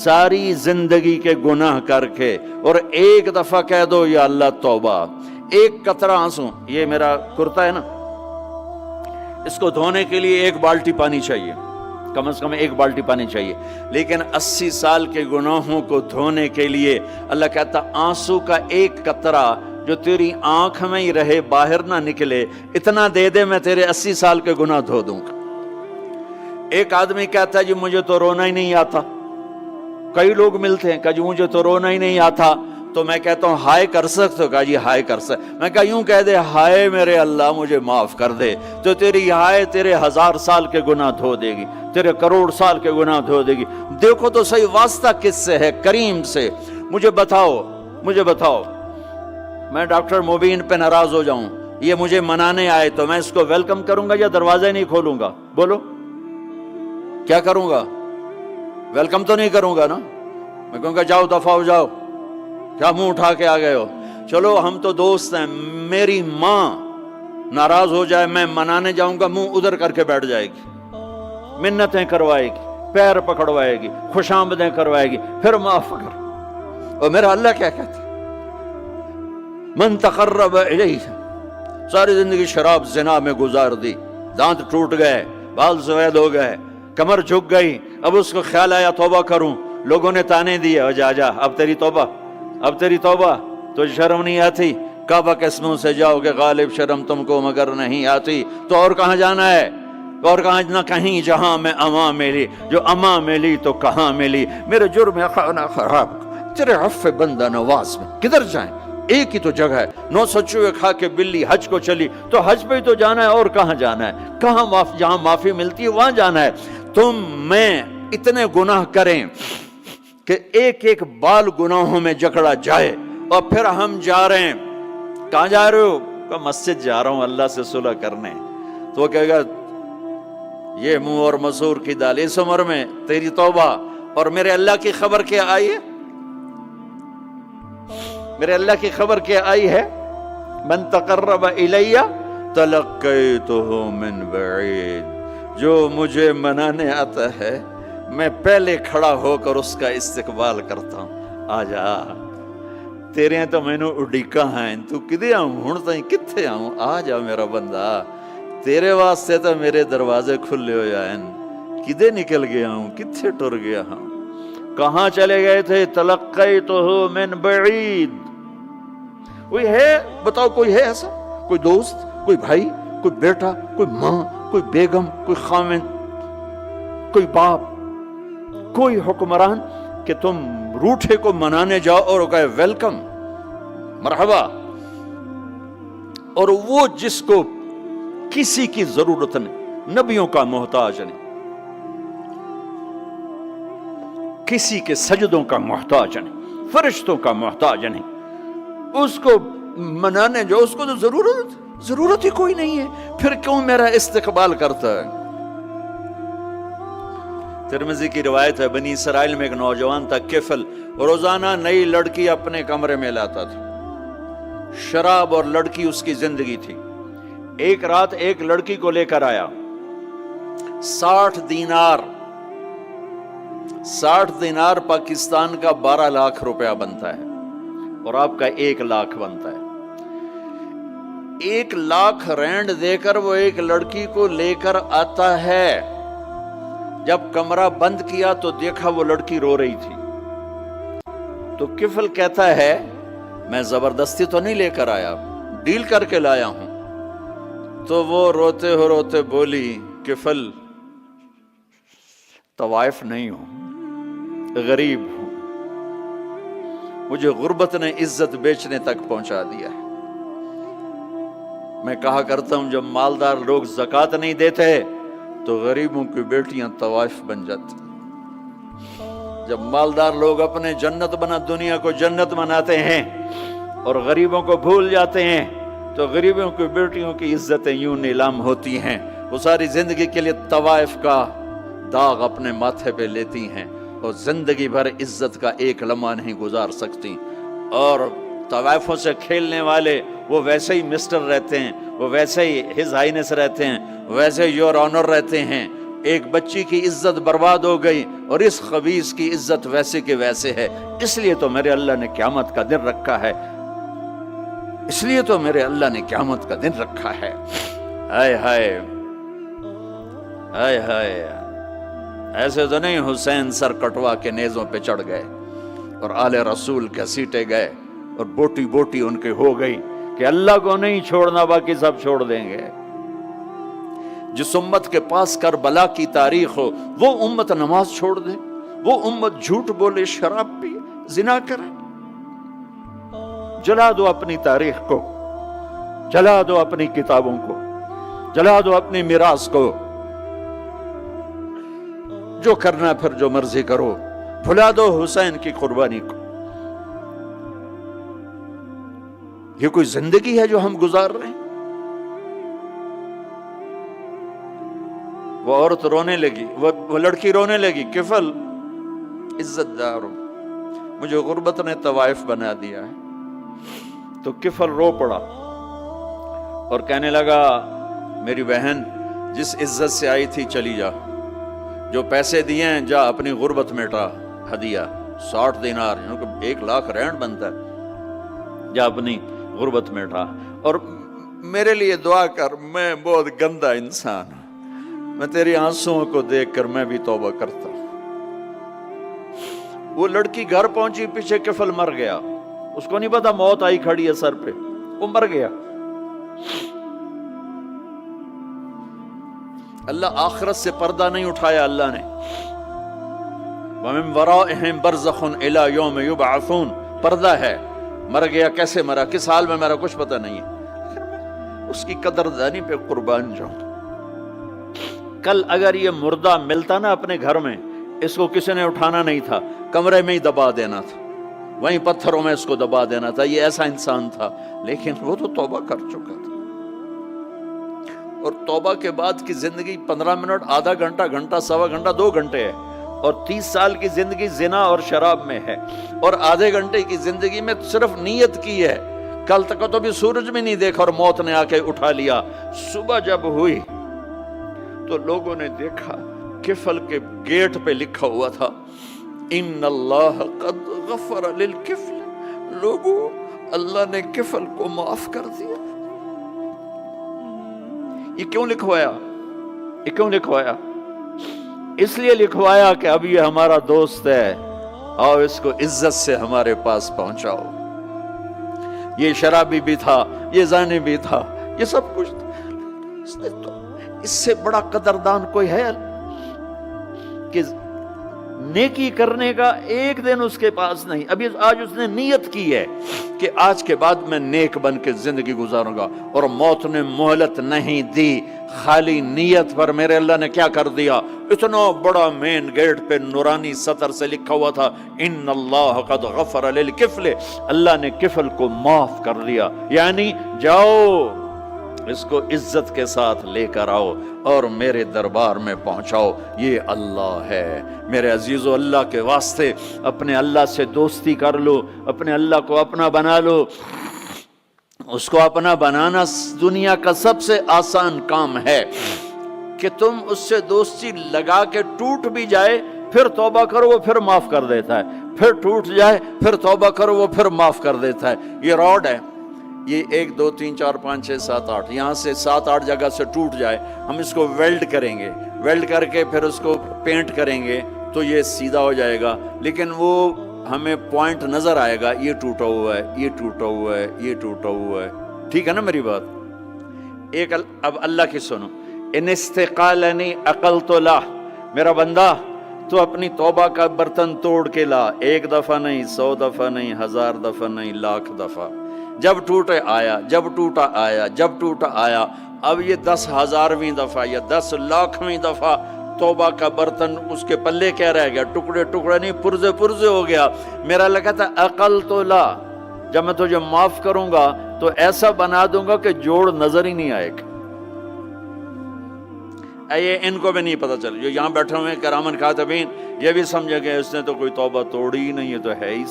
सारी जिंदगी के गुनाह करके और एक दफा कह दो या अल्लाह तौबा, एक कतरा आंसू, ये मेरा कुर्ता है ना, इसको धोने के लिए एक बाल्टी पानी चाहिए, कम से कम एक बाल्टी पानी चाहिए, लेकिन 80 साल के गुनाहों को धोने के लिए अल्लाह कहता आंसू का एक कतरा जो तेरी आंख में ही रहे, बाहर ना निकले, इतना दे दे, मैं तेरे 80 साल के गुनाह धो दूंगा। एक आदमी कहता है जी मुझे तो रोना ही नहीं आता। कई लोग मिलते हैं, कहा जी मुझे तो रोना ही नहीं आता, तो मैं कहता हूँ हाय कर सकते हो? कहा जी हाय कर सकते। मैं कहा यूं कह दे, हाय मेरे अल्लाह मुझे माफ कर दे, तो तेरी हाय तेरे 1000 साल के गुनाह धो देगी, तेरे करोड़ साल के गुनाह धो देगी। देखो तो सही वास्ता किससे है? करीम से। मुझे बताओ मैं डॉक्टर मुबीन पे नाराज हो जाऊं, ये मुझे मनाने आए, तो मैं इसको वेलकम करूंगा या दरवाजा नहीं खोलूंगा? बोलो क्या करूंगा? वेलकम तो नहीं करूंगा ना, मैं कहूंगा जाओ दफा हो जाओ, क्या मुंह उठा के आ गए हो? चलो हम तो दोस्त हैं, मेरी माँ नाराज हो जाए, मैं मनाने जाऊंगा, मुंह उधर करके बैठ जाएगी, मिन्नतें करवाएगी, पैर पकड़वाएगी, खुशामदें करवाएगी, फिर माफ कर। और मेरा अल्लाह क्या कहता है? मन तकर्रब इलैहि, सारी जिंदगी शराब ज़िना में गुजार दी, दांत टूट गए, बाल सफेद हो गए, कमर झुक गई, अब उसको ख्याल आया तौबा करूं, लोगों ने ताने दिए, जा जा अब तेरी तौबा, तो शर्म नहीं आती? काबा के मुंह से जाओगे गालिब, शर्म तुमको मगर नहीं आती, तो और कहां जाना है? और कहां ना कहीं जहां में अमा मिली, जो अमा मिली तो कहां मिली, मेरे जुर्म खाना खराब, तेरे अफ़्फ़े बंदा नवाज में किधर जाएं? एक ही तो जगह है, 9 सचुए खा के बिल्ली हज को चली, तो हज पे ही तो जाना है, और कहां जाना है? कहां जहां माफी मिलती है वहां जाना है। तुम मैं इतने गुनाह करें कि एक एक बाल गुनाहों में जकड़ा जाए, और फिर हम जा रहे हैं, कहां जा रहे हो? कहा मस्जिद जा रहा हूं अल्लाह से सुलह करने। तो वो कहेगा ये मुंह और मसूर की दाल, इस उम्र में तेरी तौबा, और मेरे अल्लाह की खबर क्या आई है? मेरे अल्लाह की खबर क्या आई है? मन तकर्रब इलैया तलक्कैतुहु मिन बईद, जो मुझे मनाने आता है मैं पहले खड़ा होकर उसका इस्तकबाल करता हूं। आजा तेरे तो मैनू उड़ीका है, तू किदे आऊं हुण ताईं, कित्थे आऊं? आ जा मेरा बंदा, तेरे वास्ते तो मेरे दरवाजे खुले हो जाए, किदे निकल गया हूं, कित्थे टुर गया हूं, कहां चले गए थे? तलक्कैतुहु मिन बईद। कोई है बताओ, कोई है ऐसा? कोई दोस्त, कोई भाई, कोई बेटा, कोई माँ, कोई बेगम, कोई खामिन, कोई बाप, कोई हुक्मरान कि तुम रूठे को मनाने जाओ और कहे वेलकम, मरहबा, और वो जिसको किसी की जरूरत नहीं, नबियों का मोहताज नहीं, किसी के सजदों का मोहताज नहीं, फरिश्तों का मोहताज नहीं, उसको मनाने जो, उसको तो जरूरत ही कोई नहीं है, फिर क्यों मेरा इस्तकबाल करता है? तिरमिज़ी की रिवायत है, बनी इसराइल में एक नौजवान था किफल, रोजाना नई लड़की अपने कमरे में लाता था, शराब और लड़की उसकी जिंदगी थी। एक रात एक लड़की को लेकर आया, 60 दिनार पाकिस्तान का 12 लाख रुपया बनता है, और आपका 1 लाख बनता है। 1 लाख रैंड देकर वो एक लड़की को लेकर आता है। जब कमरा बंद किया तो देखा वो लड़की रो रही थी। तो किफल कहता है मैं जबरदस्ती तो नहीं लेकर आया, डील करके लाया हूं। तो वो रोते बोली, किफल तवाइफ नहीं हूं, गरीब हूं, मुझे गुर्बत ने इज्जत बेचने तक पहुंचा दिया है। मैं कहा करता हूं जब मालदार लोग ज़कात नहीं देते तो गरीबों की बेटियां तवाइफ बन जाती। जब मालदार लोग अपने जन्नत बना दुनिया को जन्नत बनाते हैं और गरीबों को भूल जाते हैं, तो गरीबों की बेटियों की इज्जतें यूं नीलाम होती हैं। वो सारी जिंदगी के लिए तवाइफ का दाग अपने माथे पे लेती हैं और जिंदगी भर इज्जत का एक लम्हा नहीं गुजार सकती। और तवाइफों से खेलने वाले वो वैसे ही मिस्टर रहते हैं, वो वैसे ही हिज हाइनेस रहते हैं, वैसे योर ऑनर रहते हैं, ایک بچی کی عزت برباد ہو گئی اور اس خبیث کی عزت ویسے کے ویسے ہے، اس لیے تو میرے اللہ نے قیامت کا دن رکھا ہے، اس لیے تو میرے اللہ نے قیامت کا دن رکھا ہے۔ ہائے ہائے ہائے ہائے، ایسے تو نہیں حسین سر کٹوا کے نیزوں پہ چڑھ گئے اور آل رسول گھسیٹے گئے اور بوٹی بوٹی ان کے ہو گئی کہ اللہ کو نہیں چھوڑنا باقی سب چھوڑ دیں گے۔ جس امت کے پاس کربلا کی تاریخ ہو وہ امت نماز چھوڑ دے، وہ امت جھوٹ بولے، شراب پیے، زنا کرے۔ جلا دو اپنی تاریخ کو، جلا دو اپنی کتابوں کو، جلا دو اپنی میراث کو، جو کرنا پھر جو مرضی کرو، بھلا دو حسین کی قربانی کو۔ یہ کوئی زندگی ہے جو ہم گزار رہے ہیں؟ وہ عورت رونے لگی، وہ لڑکی رونے لگی، کفل عزت دار ہو، مجھے غربت نے طوائف بنا دیا ہے۔ تو کفل رو پڑا اور کہنے لگا میری بہن جس عزت سے آئی تھی چلی جا، جو پیسے دیے ہیں جا اپنی غربت مٹا، ہدیہ 60 دینار، 1 لاکھ رینڈ بنتا ہے، جا اپنی غربت مٹا، اور میرے لیے دعا کر، میں بہت گندا انسان ہوں، میں تیری آنسوؤں کو دیکھ کر میں بھی توبہ کرتا ہوں۔ وہ لڑکی گھر پہنچی، پیچھے کفل مر گیا، اس کو نہیں پتا موت آئی کھڑی ہے سر پہ، وہ مر گیا۔ اللہ آخرت سے پردہ نہیں اٹھایا اللہ نے۔ وَمِن وَرَائِهِمْ بَرْزَخٌ إِلَى يَوْمِ يُبْعَثُونَ، پردہ ہے، مر گیا، کیسے مرا، کس حال میں مرا، کچھ پتہ نہیں ہے، اس کی قدردانی پہ قربان جاؤں۔ کل اگر یہ مردہ ملتا نا اپنے گھر میں، اس کو کسی نے اٹھانا نہیں تھا، کمرے میں ہی دبا دینا تھا، وہیں پتھروں میں اس کو دبا دینا تھا، یہ ایسا انسان تھا، لیکن وہ تو توبہ کر چکا تھا۔ اور توبہ کے بعد کی زندگی 15 منٹ، آدھا گھنٹہ، گھنٹہ، سوا گھنٹہ، 2 گھنٹے ہے، اور 30 سال کی زندگی زنا اور شراب میں ہے، اور آدھے گھنٹے کی زندگی میں صرف نیت کی ہے۔ کل تک تو بھی سورج بھی نہیں دیکھا اور موت نے آ کے اٹھا لیا۔ صبح جب ہوئی تو لوگوں نے دیکھا کفل کے گیٹ پہ لکھا ہوا تھا ان اللہ قد غفر للکفل، لوگوں اللہ نے کفل کو معاف کر دیا۔ یہ کیوں لکھوایا؟ یہ کیوں لکھوایا؟ اس لیے لکھوایا کہ اب یہ ہمارا دوست ہے، آؤ اس کو عزت سے ہمارے پاس پہنچاؤ۔ یہ شرابی بھی تھا، یہ زانی بھی تھا، یہ سب کچھ تھا۔ اس سے بڑا قدردان کوئی ہے کہ نیکی کرنے کا ایک دن اس کے پاس نہیں؟ ابھی آج اس نے نیت کی ہے کہ آج کے بعد میں نیک بن کے زندگی گزاروں گا، اور موت نے مہلت نہیں دی، خالی نیت پر میرے اللہ نے کیا کر دیا، اتنا بڑا مین گیٹ پہ نورانی سطر سے لکھا ہوا تھا ان اللہ قد غفر للکفل، اللہ نے کفل کو معاف کر دیا، یعنی جاؤ اس کو عزت کے ساتھ لے کر آؤ اور میرے دربار میں پہنچاؤ، یہ اللہ ہے۔ میرے عزیزو، اللہ کے واسطے اپنے اللہ سے دوستی کر لو، اپنے اللہ کو اپنا بنا لو۔ اس کو اپنا بنانا دنیا کا سب سے آسان کام ہے کہ تم اس سے دوستی لگا کے ٹوٹ بھی جائے پھر توبہ کرو وہ پھر معاف کر دیتا ہے، پھر ٹوٹ جائے پھر توبہ کرو وہ پھر معاف کر دیتا ہے۔ یہ راڈ ہے، یہ 1 2 3 4 5 6 7 8 یہاں سے 7 8 جگہ سے ٹوٹ جائے، ہم اس کو ویلڈ کریں گے، ویلڈ کر کے پھر اس کو پینٹ کریں گے تو یہ سیدھا ہو جائے گا، لیکن وہ ہمیں پوائنٹ نظر آئے گا، یہ ٹوٹا ہوا ہے، یہ ٹوٹا ہوا ہے، یہ ٹوٹا ہوا ہے۔ ٹھیک ہے نا میری بات؟ ایک اب اللہ کی سنو، ان استقالنی عقلت لا، میرا بندہ تو اپنی توبہ کا برتن توڑ کے لا، 1 دفعہ نہیں، 100 دفعہ نہیں، 1000 دفعہ نہیں، 1,00,000 دفعہ۔ جب ٹوٹے آیا، جب ٹوٹا آیا، جب ٹوٹا آیا، اب یہ 10,000ویں دفعہ یا 10,00,000ویں دفعہ توبہ کا برتن اس کے پلے کیا رہ گیا، ٹکڑے ٹکڑے نہیں، پرزے پرزے ہو گیا۔ میرا لگا تھا عقل تو لا، جب میں تجھے معاف کروں گا تو ایسا بنا دوں گا کہ جوڑ نظر ہی نہیں آئے گا۔ یہ ان کو بھی نہیں پتا چل، جو یہاں بیٹھے ہوئے کرامن کاتبین، یہ بھی سمجھے گئے اس نے تو کوئی توبہ توڑی ہی نہیں، یہ تو ہے ہی